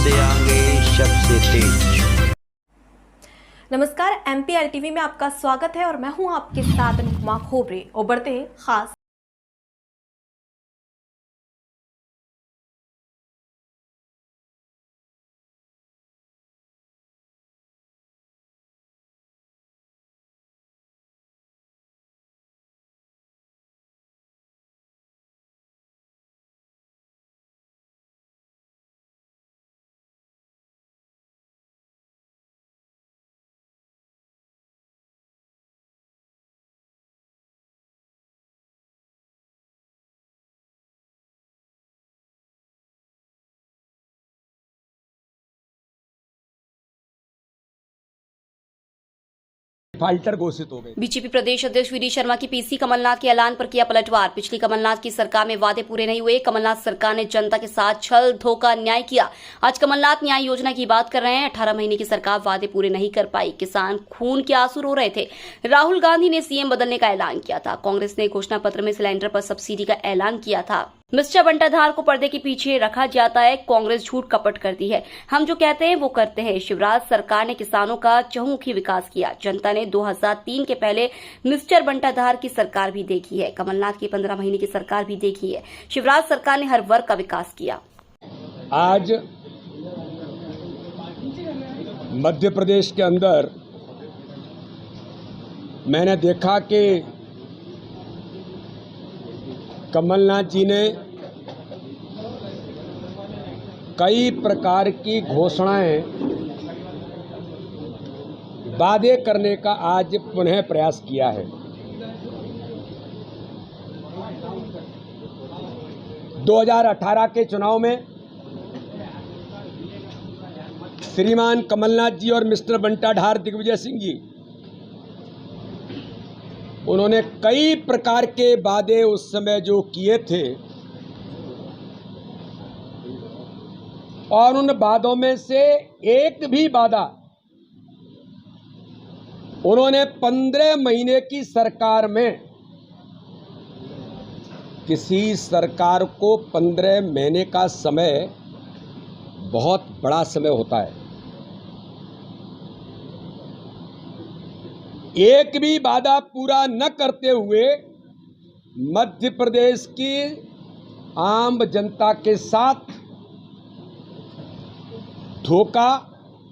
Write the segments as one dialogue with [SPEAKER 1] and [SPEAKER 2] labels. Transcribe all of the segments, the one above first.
[SPEAKER 1] देंगे सबसे तेज।
[SPEAKER 2] नमस्कार, MPL टीवी में आपका स्वागत है और मैं हूं आपके साथ अनुपमा खोबरे। और बढ़ते हैं खास
[SPEAKER 3] फाइटर घोषित हो गए।
[SPEAKER 4] बीजेपी प्रदेश अध्यक्ष वीडी शर्मा की पीसी कमलनाथ के ऐलान पर किया पलटवार। पिछली कमलनाथ की सरकार में वादे पूरे नहीं हुए। कमलनाथ सरकार ने जनता के साथ छल, धोखा, अन्याय किया। आज कमलनाथ न्याय योजना की बात कर रहे हैं। 18 महीने की सरकार वादे पूरे नहीं कर पाई। किसान खून के आंसू रो रहे थे। राहुल गांधी ने सीएम बदलने का ऐलान किया था। कांग्रेस ने घोषणा पत्र में सिलेंडर पर सब्सिडी का ऐलान किया था। मिस्टर बंटाधार को पर्दे के पीछे रखा जाता है। कांग्रेस झूठ कपट करती है। हम जो कहते हैं वो करते हैं। शिवराज सरकार ने किसानों का चहुमुखी विकास किया। जनता ने 2003 के पहले मिस्टर बंटाधार की सरकार भी देखी है। कमलनाथ की 15 महीने की सरकार भी देखी है। शिवराज सरकार ने हर वर्ग का विकास किया।
[SPEAKER 3] आज मध्य प्रदेश के अंदर मैंने देखा कि कमलनाथ जी ने कई प्रकार की घोषणाएं वादे करने का आज पुनः प्रयास किया है। 2018 के चुनाव में श्रीमान कमलनाथ जी और मिस्टर बंटाधार दिग्विजय सिंह जी, उन्होंने कई प्रकार के वादे उस समय जो किए थे और उन वादों में से एक भी वादा उन्होंने 15 महीने की सरकार में, किसी सरकार को 15 महीने का समय बहुत बड़ा समय होता है, एक भी वादा पूरा न करते हुए मध्य प्रदेश की आम जनता के साथ धोखा,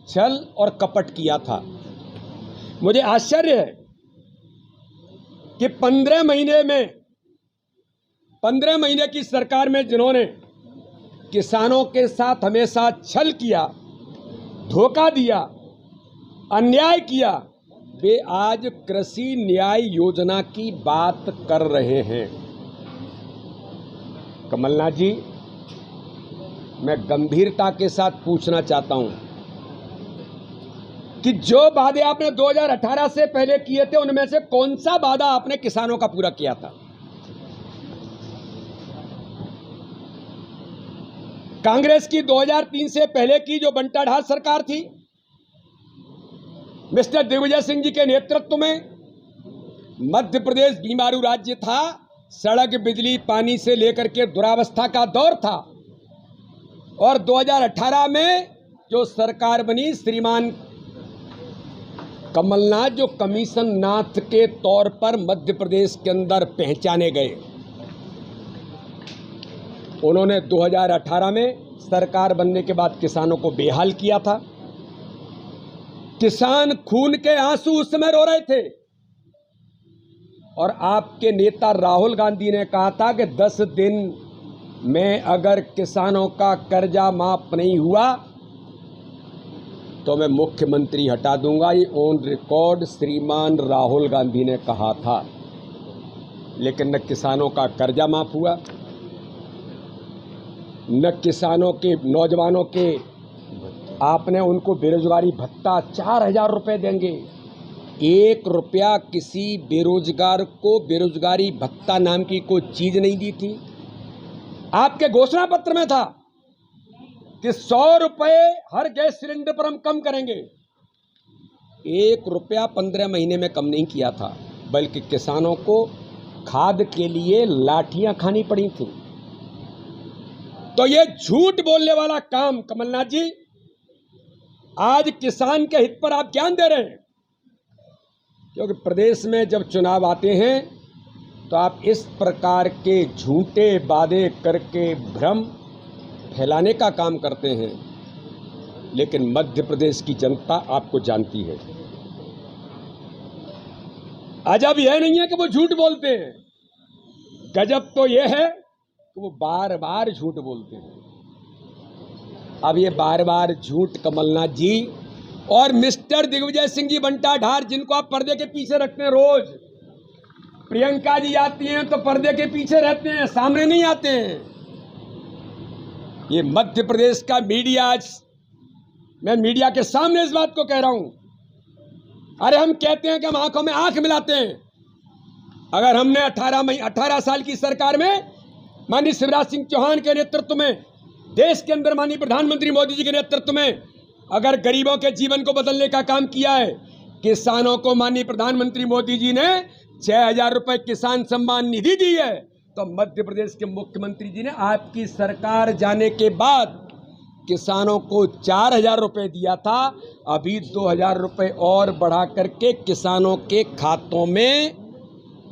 [SPEAKER 3] छल और कपट किया था। मुझे आश्चर्य है कि 15 महीने की सरकार में जिन्होंने किसानों के साथ हमेशा छल किया, धोखा दिया, अन्याय किया, वे आज कृषि न्याय योजना की बात कर रहे हैं। कमलनाथ जी, मैं गंभीरता के साथ पूछना चाहता हूं कि जो वादे आपने 2018 से पहले किए थे उनमें से कौन सा वादा आपने किसानों का पूरा किया था? कांग्रेस की 2003 से पहले की जो बंटाधार सरकार थी, मिस्टर दिग्विजय सिंह जी के नेतृत्व में मध्य प्रदेश बीमारू राज्य था। सड़क, बिजली, पानी से लेकर के दुरावस्था का दौर था। और 2018 में जो सरकार बनी, श्रीमान कमलनाथ जो कमीशन नाथ के तौर पर मध्य प्रदेश के अंदर पहचाने गए, उन्होंने 2018 में सरकार बनने के बाद किसानों को बेहाल किया था। किसान खून के आंसू उस समय रो रहे थे और आपके नेता राहुल गांधी ने कहा था कि 10 दिन में अगर किसानों का कर्जा माफ नहीं हुआ तो मैं मुख्यमंत्री हटा दूंगा। ये ऑन रिकॉर्ड श्रीमान राहुल गांधी ने कहा था। लेकिन न किसानों का कर्जा माफ हुआ, न किसानों के, नौजवानों के आपने उनको बेरोजगारी भत्ता 4000 रुपये देंगे। 1 रुपया किसी बेरोजगार को बेरोजगारी भत्ता नाम की कोई चीज नहीं दी थी। आपके घोषणा पत्र में था कि 100 रुपये हर गैस सिलेंडर पर हम कम करेंगे। 1 रुपया 15 महीने में कम नहीं किया था, बल्कि किसानों को खाद के लिए लाठियां खानी पड़ी थी। तो ये झूठ बोलने वाला काम कमलनाथ जी आज किसान के हित पर आप ज्ञान दे रहे हैं, क्योंकि प्रदेश में जब चुनाव आते हैं तो आप इस प्रकार के झूठे वादे करके भ्रम फैलाने का काम करते हैं। लेकिन मध्य प्रदेश की जनता आपको जानती है। अजब यह नहीं है कि वो झूठ बोलते हैं, गजब तो यह है कि वो बार बार झूठ बोलते हैं। अब ये बार बार झूठ कमलनाथ जी और मिस्टर दिग्विजय सिंह जी बंटा ढार, जिनको आप पर्दे के पीछे रखते हैं, रोज प्रियंका जी आती हैं तो पर्दे के पीछे रहते हैं, सामने नहीं आते हैं। ये मध्य प्रदेश का मीडिया, आज मैं मीडिया के सामने इस बात को कह रहा हूं। अरे हम कहते हैं कि हम आंखों में आंख मिलाते हैं। अगर हमने 18 साल की सरकार में माननीय शिवराज सिंह चौहान के नेतृत्व में, देश के अंदर माननीय प्रधानमंत्री मोदी जी के नेतृत्व में अगर गरीबों के जीवन को बदलने का काम किया है, किसानों को माननीय प्रधानमंत्री मोदी जी ने 6,000 रुपए किसान सम्मान निधि दी है, तो मध्य प्रदेश के मुख्यमंत्री जी ने आपकी सरकार जाने के बाद किसानों को 4,000 रुपए दिया था। अभी 2,000 रुपए और बढ़ा करके किसानों के खातों में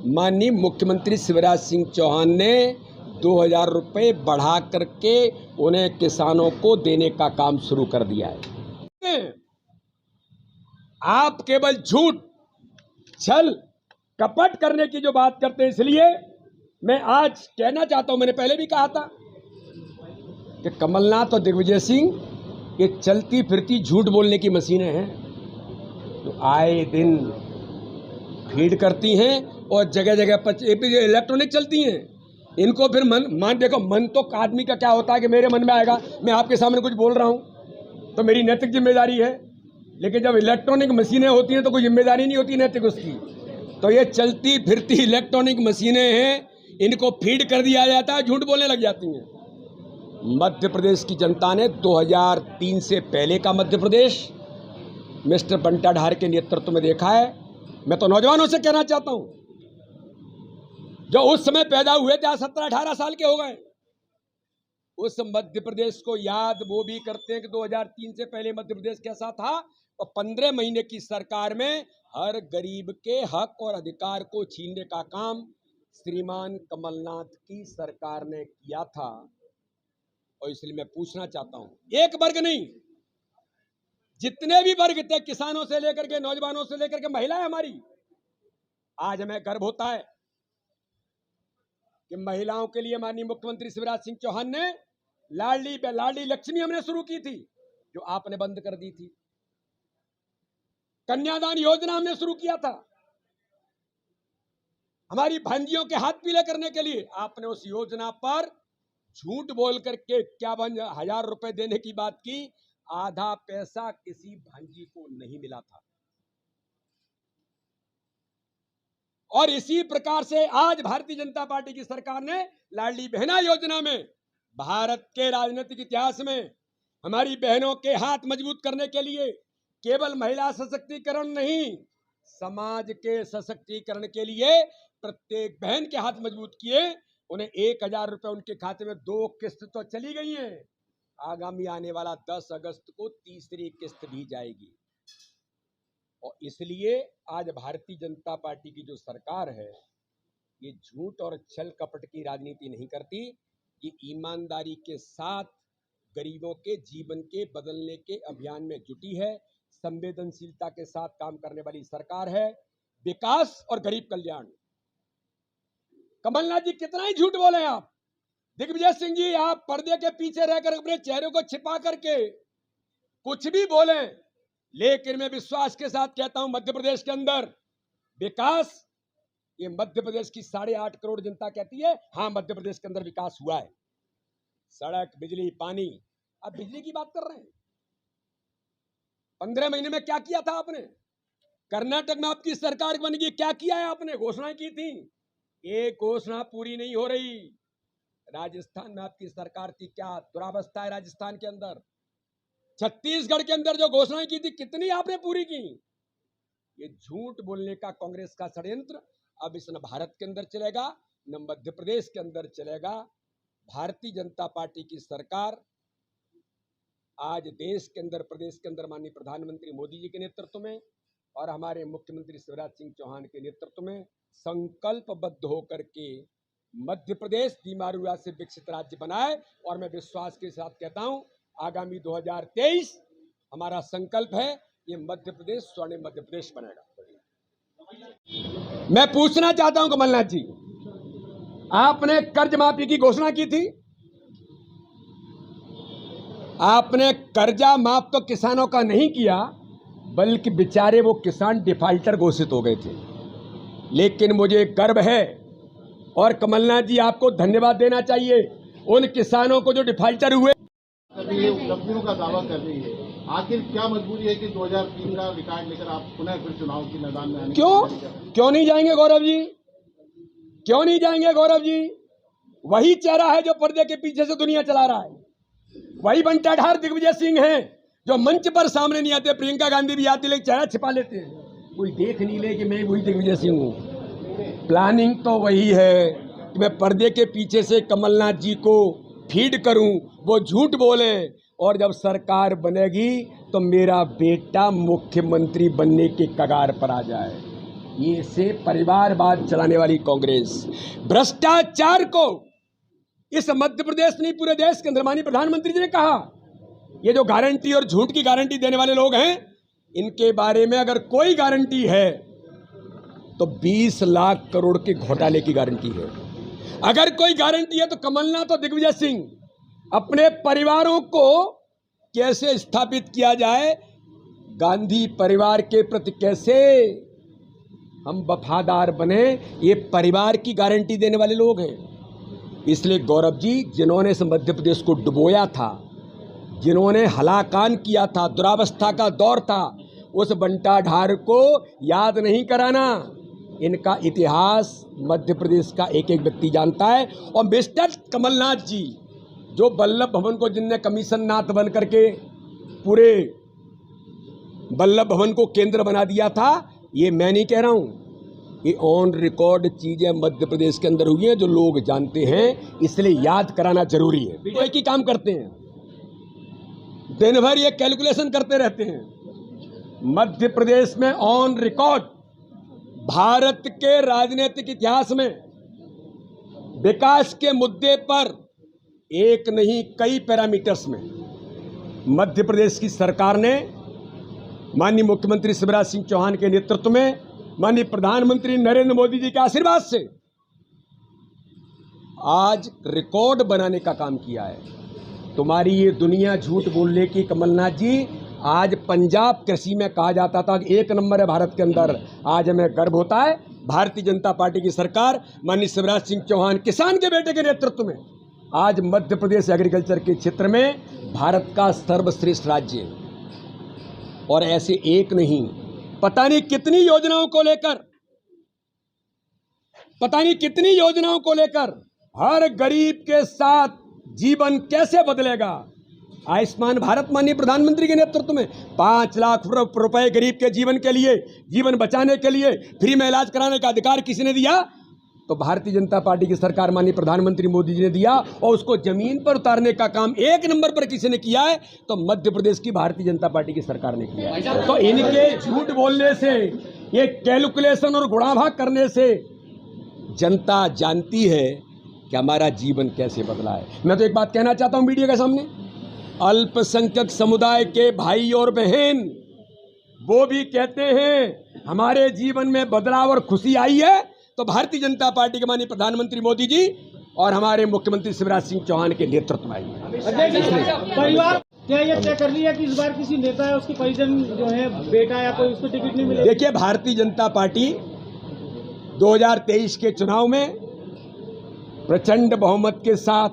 [SPEAKER 3] माननीय मुख्यमंत्री शिवराज सिंह चौहान ने 2,000 रुपए बढ़ा करके उन्हें किसानों को देने का काम शुरू कर दिया है। आप केवल झूठ, छल, कपट करने की जो बात करते हैं, इसलिए मैं आज कहना चाहता हूं, मैंने पहले भी कहा था कि कमलनाथ और दिग्विजय सिंह ये चलती फिरती झूठ बोलने की मशीनें हैं, तो आए दिन फीड करती हैं और जगह जगह इलेक्ट्रॉनिक चलती हैं। इनको फिर मन देखो, मन तो आदमी का क्या होता है कि मेरे मन में आएगा, मैं आपके सामने कुछ बोल रहा हूं तो मेरी नैतिक जिम्मेदारी है, लेकिन जब इलेक्ट्रॉनिक मशीनें होती हैं तो कोई जिम्मेदारी नहीं होती नैतिक उसकी। तो ये चलती फिरती इलेक्ट्रॉनिक मशीनें हैं, इनको फीड कर दिया जाता है, झूठ बोलने लग जाती हैं। मध्य प्रदेश की जनता ने 2003 से पहले का मध्य प्रदेश मिस्टर बंटा ढार के नेतृत्व में देखा है। मैं तो नौजवानों से कहना चाहता हूं, जो उस समय पैदा हुए थे, 17-18 साल के हो गए, उस मध्य प्रदेश को याद वो भी करते हैं कि 2003 से पहले मध्य प्रदेश कैसा था। और 15 महीने की सरकार में हर गरीब के हक और अधिकार को छीनने का काम श्रीमान कमलनाथ की सरकार ने किया था। और इसलिए मैं पूछना चाहता हूं, एक वर्ग नहीं, जितने भी वर्ग थे, किसानों से लेकर के, नौजवानों से लेकर के महिलाएं हमारी, आज हमें गर्व होता है कि महिलाओं के लिए माननीय मुख्यमंत्री शिवराज सिंह चौहान ने लाडली लक्ष्मी हमने शुरू की थी, जो आपने बंद कर दी थी। कन्यादान योजना हमने शुरू किया था, हमारी भांजियों के हाथ पीले करने के लिए। आपने उस योजना पर झूठ बोल करके 51,000 रुपए देने की बात की, आधा पैसा किसी भांजी को नहीं मिला था। और इसी प्रकार से आज भारतीय जनता पार्टी की सरकार ने लाडली बहना योजना में भारत के राजनीतिक इतिहास में हमारी बहनों के हाथ मजबूत करने के लिए केवल महिला सशक्तिकरण नहीं, समाज के सशक्तिकरण के लिए प्रत्येक बहन के हाथ मजबूत किए। उन्हें 1,000 रुपए उनके खाते में 2 किस्त तो चली गई हैं, आगामी आने वाला 10 अगस्त को तीसरी किस्त भी जाएगी। और इसलिए आज भारतीय जनता पार्टी की जो सरकार है, ये झूठ और छल कपट की राजनीति नहीं करती, ये ईमानदारी के साथ गरीबों के जीवन के बदलने के अभियान में जुटी है, संवेदनशीलता के साथ काम करने वाली सरकार है। विकास और गरीब कल्याण, कमलनाथ जी कितना ही झूठ बोले आप, दिग्विजय सिंह जी आप पर्दे के पीछे रहकर अपने चेहरे को छिपा करके कुछ भी बोले, लेकिन मैं विश्वास के साथ कहता हूं मध्य प्रदेश के अंदर विकास, ये मध्य प्रदेश की 8.5 करोड़ जनता कहती है हाँ मध्य प्रदेश के अंदर विकास हुआ है। सड़क, बिजली, पानी, अब बिजली की बात कर रहे हैं, 15 महीने में क्या किया था आपने? कर्नाटक में आपकी सरकार बन गई, क्या किया है आपने? घोषणाएं की थी, एक घोषणा पूरी नहीं हो रही। राजस्थान में आपकी सरकार की क्या दुरावस्था है, राजस्थान के अंदर, छत्तीसगढ़ के अंदर जो घोषणाएं की थी कितनी आपने पूरी की? ये झूठ बोलने का कांग्रेस का षड्यंत्र अब इस न भारत के अंदर चलेगा न मध्य प्रदेश के अंदर चलेगा। भारतीय जनता पार्टी की सरकार आज देश के अंदर, प्रदेश के अंदर माननीय प्रधानमंत्री मोदी जी के नेतृत्व में और हमारे मुख्यमंत्री शिवराज सिंह चौहान के नेतृत्व में संकल्पबद्ध होकर के मध्य प्रदेश बीमारू राज्य से विकसित राज्य बनाए। और मैं विश्वास के साथ कहता हूं, आगामी 2023 हमारा संकल्प है, ये मध्य प्रदेश स्वर्णिम मध्य प्रदेश बनेगा। मैं पूछना चाहता हूं कमलनाथ जी, आपने कर्ज माफी की घोषणा की थी, आपने कर्जा माफ तो किसानों का नहीं किया, बल्कि बेचारे वो किसान डिफाल्टर घोषित हो गए थे। लेकिन मुझे गर्व है और कमलनाथ जी आपको धन्यवाद देना चाहिए उन किसानों को जो डिफाल्टर हुए।
[SPEAKER 5] उपलब्धियों का दावा कर रही है, आखिर क्या मजबूरी है कि 2003 का रिकॉर्ड लेकर आप पुनः फिर चुनाव के मैदान में आने?
[SPEAKER 3] क्यों नहीं जाएंगे गौरव जी? क्यों नहीं जाएंगे गौरव जी? वही चेहरा है जो पर्दे के पीछे से दुनिया चला रहा है, वही बंटाढार दिग्विजय सिंह हैं जो मंच पर सामने नहीं आते। प्रियंका गांधी भी आती लेकिन चेहरा छिपा लेते हैं, कोई देख नहीं ले कि मैं वही दिग्विजय सिंह हूँ। प्लानिंग तो वही है कि मैं पर्दे के पीछे से कमलनाथ जी को फीड करूं, वो झूठ बोले, और जब सरकार बनेगी तो मेरा बेटा मुख्यमंत्री बनने के कगार पर आ जाए। ये से परिवारवाद चलाने वाली कांग्रेस, भ्रष्टाचार को इस मध्य प्रदेश नहीं पूरे देश के अंदर, माननीय प्रधानमंत्री जी ने कहा, ये जो गारंटी और झूठ की गारंटी देने वाले लोग हैं, इनके बारे में अगर कोई गारंटी है तो 20 लाख करोड़ के घोटाले की गारंटी है। अगर कोई गारंटी है तो कमलनाथ और दिग्विजय सिंह अपने परिवारों को कैसे स्थापित किया जाए, गांधी परिवार के प्रति कैसे हम वफादार बने, ये परिवार की गारंटी देने वाले लोग हैं। इसलिए गौरव जी, जिन्होंने इस मध्य प्रदेश को डुबोया था, जिन्होंने हलाकान किया था, दुरावस्था का दौर था, उस बंटाढार को याद नहीं कराना। इनका इतिहास मध्य प्रदेश का एक एक व्यक्ति जानता है। और मिस्टर कमलनाथ जी, जो वल्लभ भवन को जिनने कमीशननाथ बन करके पूरे वल्लभ भवन को केंद्र बना दिया था, ये मैं नहीं कह रहा हूँ, ये ऑन रिकॉर्ड चीजें मध्य प्रदेश के अंदर हुई हैं जो लोग जानते हैं, इसलिए याद कराना जरूरी है। कोई की काम करते हैं, दिन भर ये कैलकुलेशन करते रहते हैं। मध्य प्रदेश में ऑन रिकॉर्ड भारत के राजनीतिक इतिहास में विकास के मुद्दे पर एक नहीं कई पैरामीटर्स में मध्य प्रदेश की सरकार ने माननीय मुख्यमंत्री शिवराज सिंह चौहान के नेतृत्व में, माननीय प्रधानमंत्री नरेंद्र मोदी जी के आशीर्वाद से आज रिकॉर्ड बनाने का काम किया है। तुम्हारी ये दुनिया झूठ बोलने की कमलनाथ जी, आज पंजाब कृषि में कहा जाता था कि 1 नंबर है भारत के अंदर, आज हमें गर्व होता है भारतीय जनता पार्टी की सरकार माननीय शिवराज सिंह चौहान किसान के बेटे के नेतृत्व में आज मध्य प्रदेश एग्रीकल्चर के क्षेत्र में भारत का सर्वश्रेष्ठ राज्य है। और ऐसे एक नहीं, पता नहीं कितनी योजनाओं को लेकर हर गरीब के साथ जीवन कैसे बदलेगा। आयुष्मान भारत माननीय प्रधानमंत्री के नेतृत्व में 5 लाख रुपए गरीब के जीवन के लिए, जीवन बचाने के लिए फ्री में इलाज कराने का अधिकार किसी ने दिया? तो भारतीय जनता पार्टी की सरकार माननीय प्रधानमंत्री मोदी जी ने दिया। और उसको जमीन पर उतारने का काम 1 नंबर पर किसी ने किया है तो मध्य प्रदेश की भारतीय जनता पार्टी की सरकार ने किया है। तो इनके झूठ बोलने से, ये कैलकुलेशन और गुणाभाग करने से जनता जानती है कि हमारा जीवन कैसे बदला है। मैं तो एक बात कहना चाहता हूं मीडिया के सामने, अल्पसंख्यक समुदाय के भाई और बहन वो भी कहते हैं हमारे जीवन में बदलाव और खुशी आई है तो भारतीय जनता पार्टी के माननीय प्रधानमंत्री मोदी जी और हमारे मुख्यमंत्री शिवराज सिंह चौहान के नेतृत्व में आई है।
[SPEAKER 6] परिवार क्या ये तय कर लिया कि इस बार किसी नेता है उसके परिजन जो है बेटा या कोई उसको टिकट नहीं मिलेगा?
[SPEAKER 3] देखिए, भारतीय जनता पार्टी 2023 के चुनाव में प्रचंड बहुमत के साथ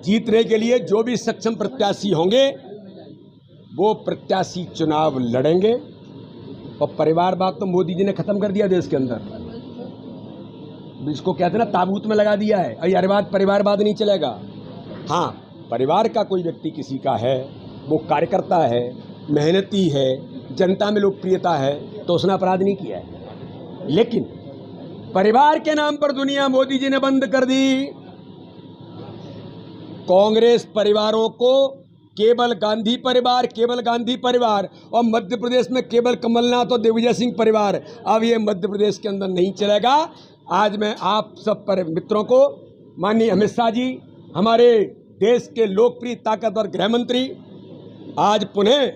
[SPEAKER 3] जीतने के लिए जो भी सक्षम प्रत्याशी होंगे वो प्रत्याशी चुनाव लड़ेंगे। और परिवारवाद तो मोदी जी ने खत्म कर दिया देश के अंदर, इसको कहते हैं ना ताबूत में लगा दिया है। और परिवारवाद नहीं चलेगा। हाँ, परिवार का कोई व्यक्ति किसी का है, वो कार्यकर्ता है, मेहनती है, जनता में लोकप्रियता है, तो उसने अपराध नहीं किया है। लेकिन परिवार के नाम पर दुनिया मोदी जी ने बंद कर दी। कांग्रेस परिवारों को केवल गांधी परिवार और मध्य प्रदेश में केवल कमलनाथ और दिग्विजय सिंह परिवार, अब ये मध्य प्रदेश के अंदर नहीं चलेगा। आज मैं आप सब पर मित्रों को, माननीय अमित शाह जी, हमारे देश के लोकप्रिय ताकतवर गृह मंत्री, आज पुनः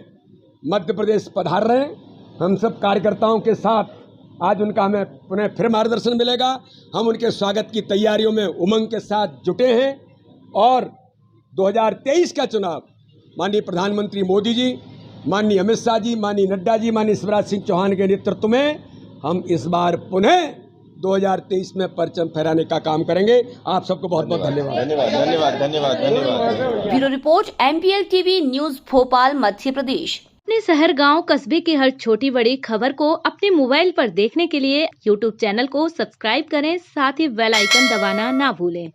[SPEAKER 3] मध्य प्रदेश पधार रहे हैं। हम सब कार्यकर्ताओं के साथ आज उनका हमें पुनः फिर मार्गदर्शन मिलेगा। हम उनके स्वागत की तैयारियों में उमंग के साथ जुटे हैं और 2023 का चुनाव माननीय प्रधानमंत्री मोदी जी, माननीय अमित शाह जी, माननीय नड्डा जी, माननीय शिवराज सिंह चौहान के नेतृत्व में हम इस बार पुनः 2023 में परचम फहराने का काम करेंगे। आप सबको बहुत बहुत धन्यवाद।
[SPEAKER 4] Bureau report MPL TV news Bhopal Madhya Pradesh.
[SPEAKER 7] अपने शहर, गांव, कस्बे की हर छोटी बड़ी खबर को अपने मोबाइल पर देखने के लिए YouTube चैनल को सब्सक्राइब करें, साथ ही बेल आइकन दबाना ना भूलें।